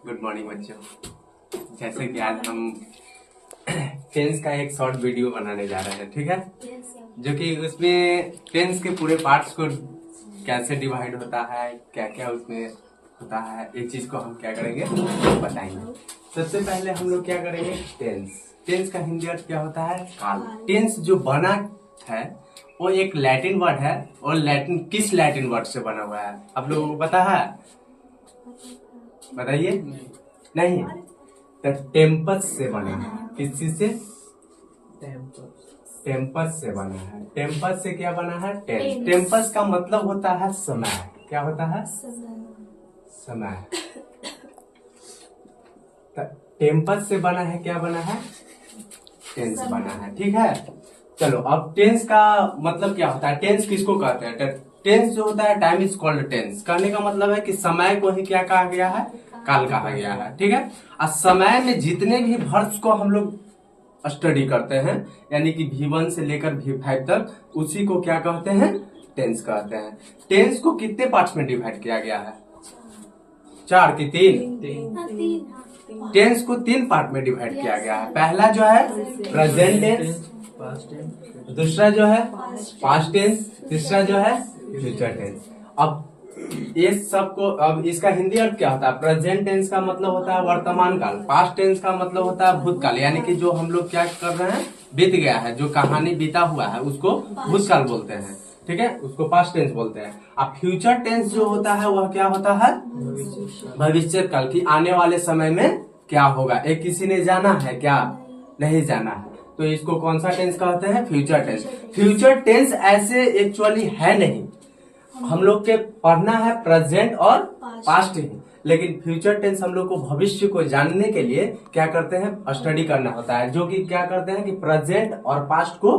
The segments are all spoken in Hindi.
गुड मॉर्निंग बच्चों। जैसे कि आज हम टेंस का एक शॉर्ट वीडियो बनाने जा रहे हैं, ठीक है। जो कि उसमें टेंस के पूरे पार्ट्स को कैसे डिवाइड होता है, क्या क्या उसमें होता है, एक चीज को हम क्या करेंगे बताएंगे। सबसे पहले हम लोग क्या करेंगे, टेंस का हिंदी अर्थ क्या होता है, काल। टेंस जो बना है वो एक लैटिन वर्ड है, और लैटिन किस लैटिन वर्ड से बना हुआ है आप लोगों को पता है, बताइए। नहीं, तो टेम्पस से बना है। किस चीज से, टेम्पस से बना है। टेम्पस से क्या बना है, टेंस। टेम्पस का मतलब होता है समय। क्या होता है, समय। टेम्पस से बना है, क्या बना है, टेंस बना है, ठीक है। चलो अब टेंस का मतलब क्या होता है, टेंस किसको कहते हैं। टेंस जो होता है, टाइम इज कॉल्ड टेंस। कहने का मतलब है कि समय को ही क्या कहा गया है, काल कहा गया है, ठीक है। और समय में जितने भी वर्ड्स को हम लोग स्टडी करते हैं, यानी कि V1 से लेकर V5 तक, उसी को क्या कहते हैं, टेंस कहते हैं। टेंस को कितने पार्ट्स में डिवाइड किया गया है, 4 की 3। टेंस को 3 पार्ट में डिवाइड किया गया है। पहला जो है प्रेजेंट टेंस, दूसरा जो है पास्ट टेंस, तीसरा जो है फ्यूचर टेंस। अब ये सबको, अब इसका हिंदी अर्थ क्या होता है। प्रेजेंट टेंस का मतलब होता है वर्तमान काल। पास्ट टेंस का मतलब होता है भूतकाल, यानी कि जो हम लोग क्या कर रहे हैं, बीत गया है, जो कहानी बीता हुआ है उसको भूतकाल बोलते हैं, ठीक है, उसको पास्ट टेंस बोलते हैं। अब फ्यूचर टेंस जो होता है वह क्या होता है, भविष्य काल की आने वाले समय में क्या होगा, एक किसी ने जाना है क्या, नहीं जाना है, तो इसको कौन सा टेंस कहते हैं, फ्यूचर टेंस। फ्यूचर टेंस ऐसे एक्चुअली है नहीं, हम लोग के पढ़ना है प्रेजेंट और पास्ट ही, लेकिन फ्यूचर टेंस हम लोग को भविष्य को जानने के लिए क्या करते हैं, स्टडी करना होता है। जो कि क्या करते हैं कि प्रेजेंट और पास्ट को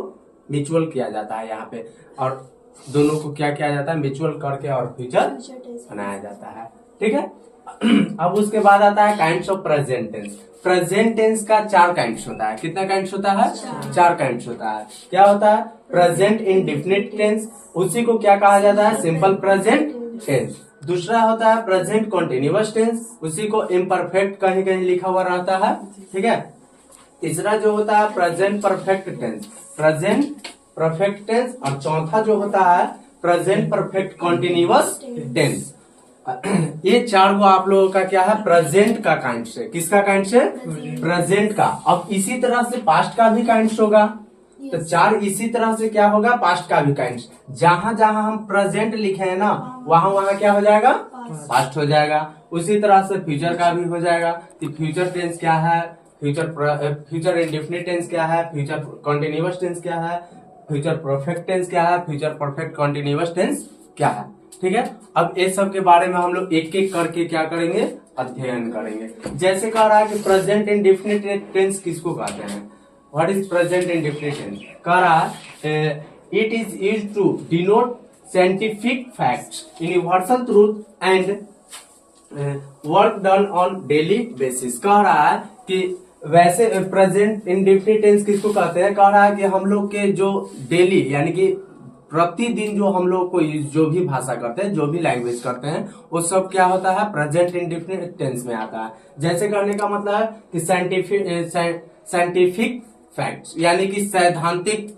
म्यूचुअल किया जाता है यहाँ पे, और दोनों को क्या किया जाता है, म्यूचुअल करके और फ्यूचर बनाया जाता है, ठीक है। अब उसके बाद आता है kinds of present tense. Present tense का 4 काइंड्स होता है। कितना काइंड्स होता है, 4 काइंड्स होता है। क्या होता है, प्रेजेंट इंडेफिनिट टेंस, उसी को क्या कहा जाता है, सिंपल प्रेजेंट टेंस। दूसरा होता है प्रेजेंट कॉन्टिन्यूअस टेंस, उसी को इम्परफेक्ट कहीं कहीं लिखा हुआ रहता है, ठीक है। तीसरा जो होता है present perfect tense, present perfect tense, और चौथा जो होता है प्रेजेंट परफेक्ट कॉन्टिन्यूअस टेंस। ये 4 को आप लोगों का क्या है, प्रेजेंट का काइंड से। किसका काइंड से, प्रेजेंट का। अब इसी तरह से पास्ट का भी काइंड्स होगा, तो 4 इसी तरह से क्या होगा, पास्ट का भी काइंड्स। जहां जहां हम प्रेजेंट लिखे हैं ना, वहां वहां क्या हो जाएगा, पास्ट हो जाएगा। उसी तरह से फ्यूचर का भी हो जाएगा कि फ्यूचर टेंस क्या है, फ्यूचर इंडेफिनिट टेंस क्या है, फ्यूचर कॉन्टिन्यूअस टेंस क्या है, फ्यूचर परफेक्ट टेंस क्या है, फ्यूचर परफेक्ट कॉन्टिन्यूअस टेंस क्या है, ठीक है। अब ये सब के बारे में हम लोग एक एक करके क्या करेंगे, अध्ययन करेंगे। जैसे कह रहा है कि प्रेजेंट इंडेफिनिट टेंस किसको कहते हैं, what is present indefinite tense. कह रहा है it is used to denote scientific facts, universal truth and work done on daily basis. कह रहा है कि वैसे प्रेजेंट इंडेफिनिट टेंस किसको कहते हैं, कह रहा है कि हम लोग के जो डेली, यानी कि प्रतिदिन जो हम लोग को जो भी भाषा करते हैं, जो भी लैंग्वेज करते हैं, वो सब क्या होता है, प्रेजेंट इंडेफिनिट टेंस में आता है। जैसे कहने का मतलब है कि साइंटिफिक फैक्ट्स, यानी कि सैद्धांतिक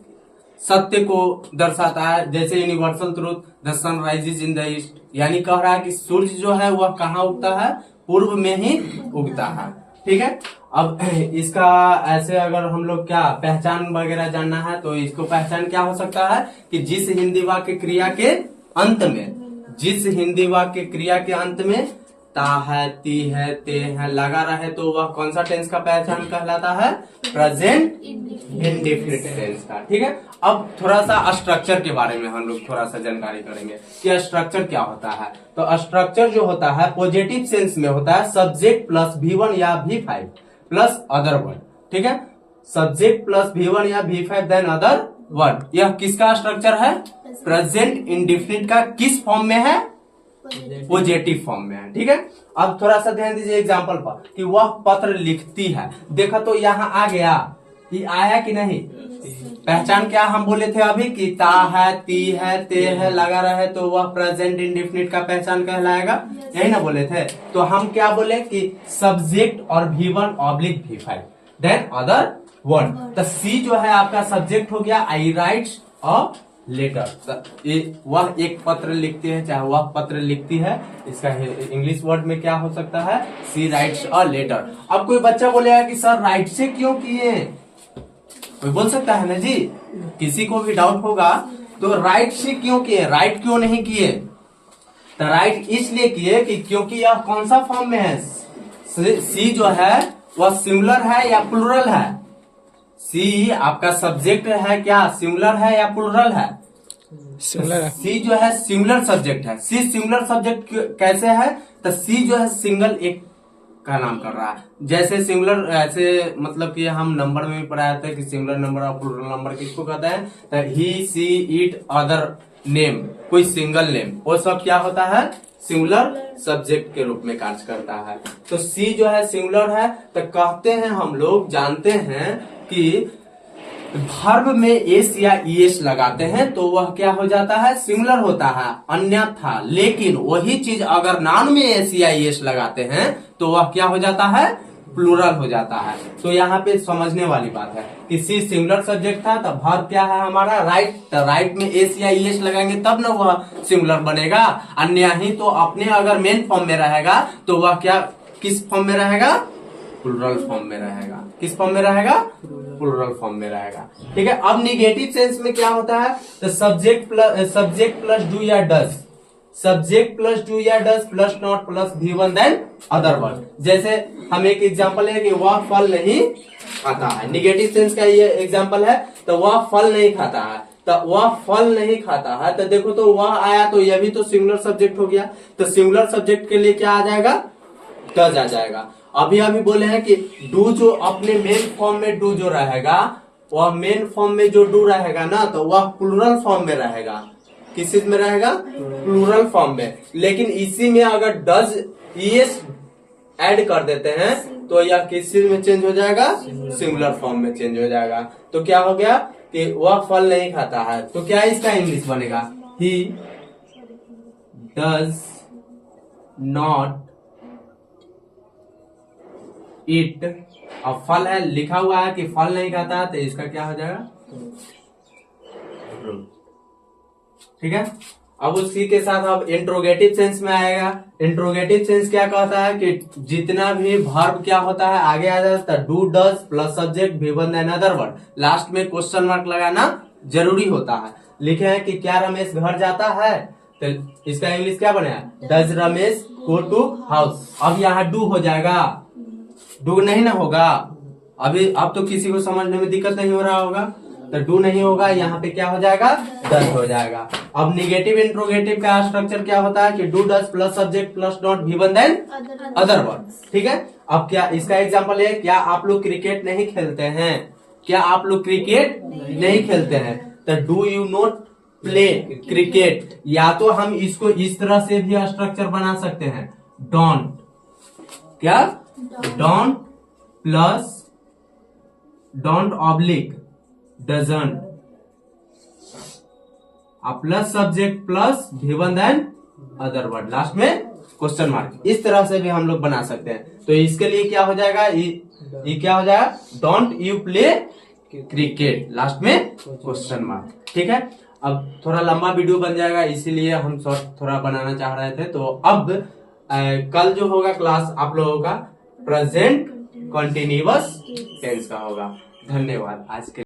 सत्य को दर्शाता है। जैसे universal truth, the sun rises in the east, यानी कह रहा है कि सूर्य जो है वह कहाँ उगता है, पूर्व में ही उगता है, ठीक है। अब इसका ऐसे अगर हम लोग क्या पहचान वगैरह जानना है, तो इसको पहचान क्या हो सकता है कि जिस हिंदी वाक्य क्रिया के अंत में, जिस हिंदी वाक्य क्रिया के अंत में ता है, ती है, ते है लगा रहे, तो वह कौन सा टेंस का पहचान कहलाता है, प्रेजेंट इंडेफिनिट टेंस का, ठीक है। अब थोड़ा सा स्ट्रक्चर के बारे में हम लोग थोड़ा सा जानकारी करेंगे कि स्ट्रक्चर क्या होता है। तो स्ट्रक्चर जो होता है पॉजिटिव सेंस में होता है सब्जेक्ट प्लस V1 या V5 प्लस अदर वर्ड, ठीक है। सब्जेक्ट प्लस V1 या V5 देन अदर वर्ड, यह किसका स्ट्रक्चर है, प्रेजेंट इंडेफिनिट का। किस फॉर्म में है, पॉजिटिव फॉर्म में है, ठीक है। अब थोड़ा सा ध्यान दीजिए एग्जाम्पल पर कि वह पत्र लिखती है। देखा तो यहाँ आ गया, ये आया कि नहीं, पहचान क्या हम बोले थे अभी कि ता है, ती है, ते है लगा रहे तो वह प्रेजेंट इंडेफिनिट का पहचान कहलाएगा, यही ना बोले थे। तो हम क्या बोले कि सब्जेक्ट और V1 oblique V5 then other word. तो सी जो है आपका सब्जेक्ट हो गया, आई राइट्स अ लेटर, वह एक पत्र लिखती है, चाहे वह पत्र लिखती है, इसका इंग्लिश वर्ड में क्या हो सकता है, सी राइट्स अ लेटर। अब कोई बच्चा बोलेगा कि सर राइट से क्यों किए, कोई बोल सकता है ना जी, किसी को भी डाउट होगा तो राइट से क्यों किए, राइट क्यों नहीं किए। तो राइट इसलिए किए कि क्योंकि यह कौन सा फॉर्म में है, सी जो है वह सिंगुलर है या प्लूरल है, सी आपका सब्जेक्ट है क्या, सिंगुलर है या प्लूरल है, सिंगुलर है। सी जो है सिंगुलर सब्जेक्ट है। सी सिंगुलर सब्जेक्ट कैसे है, तो सी जो है सिंगल एक का नाम कर रहा है, जैसे सिंगुलर ऐसे मतलब कि हम नंबर में भी पढ़ाया था कि सिंगुलर नंबर और प्लूरल नंबर किसको कहते हैं, तो ही सी इट अदर नेम, कोई सिंगल नेम, वो सब क्या होता है, सिंगुलर सब्जेक्ट के रूप में कार्य करता है। तो सी जो है सिंगुलर है, तो कहते हैं हम लोग जानते हैं कि वर्ब में एस या ईएस लगाते हैं तो वह क्या हो जाता है, सिंगुलर होता है, अन्यथा लेकिन वही चीज अगर नाउन में एस या ईएस लगाते हैं तो वह क्या हो जाता है, प्लूरल हो जाता है। तो यहाँ पे समझने वाली बात है कि सी सिंगुलर सब्जेक्ट था, तो वर्ब क्या है हमारा, राइट, तो राइट में एस या ईएस लगाएंगे तब ना वह सिंगुलर बनेगा, अन्य ही तो अपने अगर मेन फॉर्म में रहेगा तो वह क्या किस फॉर्म में रहेगा, प्लूरल फॉर्म में रहेगा। किस फॉर्म में रहेगा, प्लूरल फॉर्म में रहेगा। ठीक है। अब निगेटिव सेंस में क्या होता है, तो सब्जेक्ट प्लस डू या डज, सब्जेक्ट प्लस डू या does plus not plus V1 then other word. जैसे हम एक एग्जांपल है कि वह फल नहीं खाता है, निगेटिव सेंस का ये एग्जांपल है, तो वह फल नहीं खाता है, तो वह फल नहीं खाता है, तो देखो तो वह आया तो यह भी तो सिंगुलर सब्जेक्ट हो गया, तो सिंगुलर सब्जेक्ट के लिए क्या आ जाएगा, डज आ जाएगा। अभी बोले हैं कि डू जो अपने मेन फॉर्म में डू जो रहेगा, वह मेन फॉर्म में जो डू रहेगा ना, तो वह प्लूरल फॉर्म में रहेगा। किस चीज में रहेगा, प्लूरल फॉर्म में। लेकिन इसी में अगर डज ईएस ऐड कर देते हैं तो यह किस चीज में चेंज हो जाएगा, सिंगुलर फॉर्म में चेंज हो जाएगा। तो क्या हो गया कि वह फल नहीं खाता है, तो क्या इसका इंग्लिश बनेगा, ही डज नॉट ईट। अब फल है लिखा हुआ है कि फल नहीं खाता है, तो इसका क्या हो जाएगा, ठीक है। अब उसी के साथ अब इंट्रोगेटिव सेंस में आएगा। इंट्रोगेटिव सेंस क्या कहता है कि जितना भी वर्ब क्या होता है आगे आ जाता है, do does plus subject V1 then other word, last में क्वेश्चन मार्क लगाना जरूरी होता है। लिखे हैं कि क्या रमेश घर जाता है, तो इसका इंग्लिश क्या बनेगा, does Ramesh go to house. अब यहाँ डू हो जाएगा, डू नहीं ना होगा, अभी अब तो किसी को समझने में दिक्कत नहीं हो रहा होगा, तो डू नहीं होगा, यहाँ पे क्या हो जाएगा, डज हो जाएगा। अब निगेटिव इंट्रोगेटिव का स्ट्रक्चर क्या होता है कि do does plus subject plus not V1 then other word. ठीक है। अब क्या इसका एग्जांपल है, क्या आप लोग क्रिकेट नहीं खेलते हैं, क्या आप लोग क्रिकेट नहीं खेलते हैं, तो do you not play cricket. या तो हम इसको इस तरह से भी स्ट्रक्चर बना सकते हैं, डोंट, क्या don't plus don't oblique doesn't, plus subject plus V1 then other word, last में क्वेश्चन मार्क। इस तरह से भी हम लोग बना सकते हैं। तो इसके लिए क्या हो जाएगा, ये क्या हो जाएगा, don't you play cricket, last में क्वेश्चन मार्क। ठीक है। अब थोड़ा लंबा वीडियो बन जाएगा, इसीलिए हम शॉर्ट थोड़ा बनाना चाह रहे थे। तो अब कल जो होगा क्लास आप लोगों का प्रेजेंट कंटिन्यूअस टेंस का होगा। धन्यवाद आज के